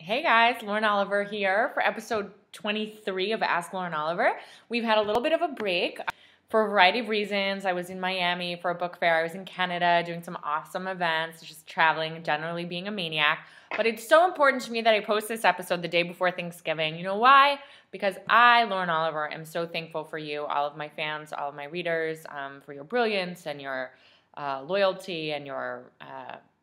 Hey guys, Lauren Oliver here for episode 23 of Ask Lauren Oliver. We've had a little bit of a break for a variety of reasons. I was in Miami for a book fair. I was in Canada doing some awesome events, just traveling, generally being a maniac. But it's so important to me that I post this episode the day before Thanksgiving. You know why? Because I, Lauren Oliver, am so thankful for you, all of my fans, all of my readers, for your brilliance and your loyalty and your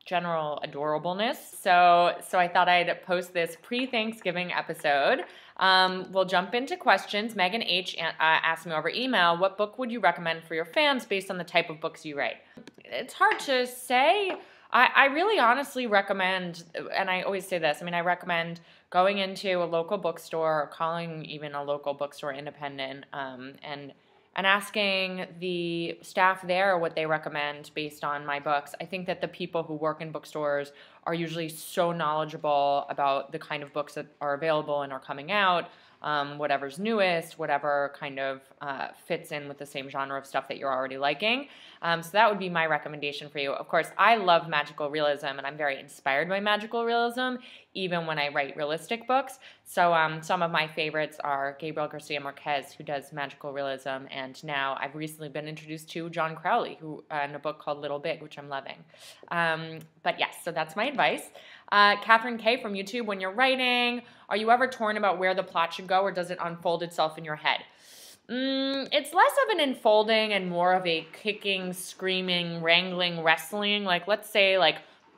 general adorableness. So I thought I'd post this pre-Thanksgiving episode. We'll jump into questions. Megan H. asked me over email, what book would you recommend for your fans based on the type of books you write? It's hard to say. I really honestly recommend, and I always say this, I recommend going into a local bookstore or calling even a local bookstore independent and asking the staff there what they recommend based on my books. I think that the people who work in bookstores are usually so knowledgeable about the kind of books that are available and are coming out, whatever's newest, whatever kind of fits in with the same genre of stuff that you're already liking. So that would be my recommendation for you. Of course, I love magical realism, and I'm very inspired by magical realism, even when I write realistic books. So some of my favorites are Gabriel Garcia Marquez, who does magical realism, and now I've recently been introduced to John Crowley, who in a book called Little Big, which I'm loving. But yes, so that's my advice. Catherine K. from YouTube, when you're writing, are you ever torn about where the plot should go, or does it unfold itself in your head? It's less of an unfolding and more of a kicking, screaming, wrangling, wrestling. Like, let's say,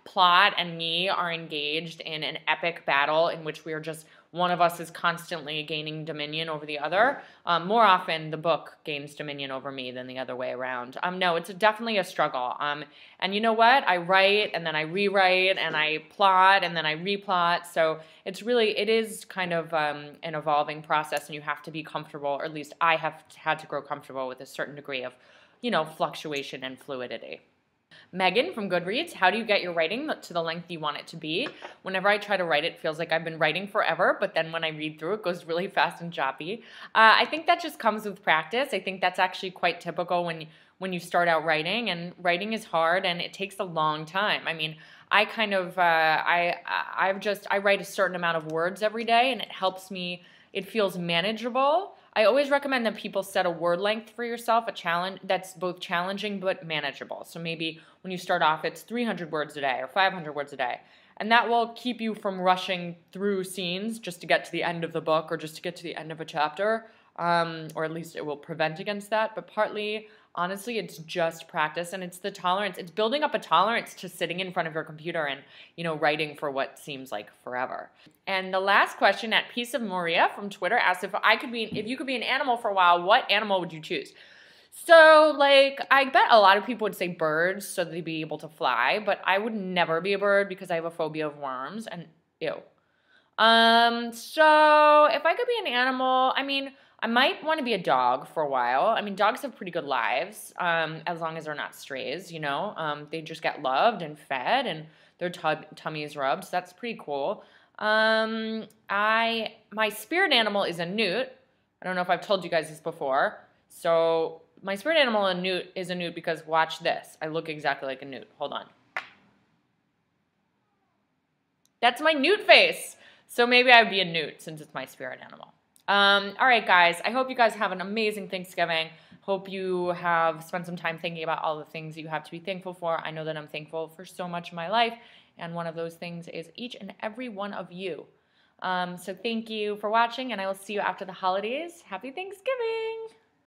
plot and me are engaged in an epic battle in which we are just, one of us is constantly gaining dominion over the other. More often, the book gains dominion over me than the other way around. No, it's definitely a struggle. And you know what? I write, and then I rewrite, and I plot, and then I replot. So it is kind of an evolving process, and you have to be comfortable, or at least I have had to grow comfortable with a certain degree of, fluctuation and fluidity. Megan from Goodreads, how do you get your writing to the length you want it to be? Whenever I try to write, it feels like I've been writing forever, but then when I read through, it goes really fast and choppy. I think that just comes with practice. I think that's actually quite typical when you start out writing, and writing is hard and it takes a long time. I write a certain amount of words every day, and it helps me, it feels manageable. I always recommend that people set a word length for yourself, a challenge that's both challenging but manageable. So maybe when you start off, it's 300 words a day or 500 words a day. And that will keep you from rushing through scenes just to get to the end of the book or just to get to the end of a chapter, or at least it will prevent against that. But partly, honestly, it's just practice, and it's the tolerance. It's building up a tolerance to sitting in front of your computer and, writing for what seems like forever. And the last question at Piece of Maria from Twitter asked if you could be an animal for a while, what animal would you choose? So, I bet a lot of people would say birds so they'd be able to fly, but I would never be a bird because I have a phobia of worms, and ew. So if I could be an animal, I might want to be a dog for a while. Dogs have pretty good lives, as long as they're not strays, They just get loved and fed, and their tummy is rubbed, so that's pretty cool. My spirit animal is a newt. I don't know if I've told you guys this before. So my spirit animal is a newt because watch this. I look exactly like a newt. Hold on. That's my newt face. So maybe I would be a newt since it's my spirit animal. All right, guys. I hope you guys have an amazing Thanksgiving. Hope you have spent some time thinking about all the things you have to be thankful for. I know that I'm thankful for so much in my life, and one of those things is each and every one of you. So thank you for watching, and I will see you after the holidays. Happy Thanksgiving!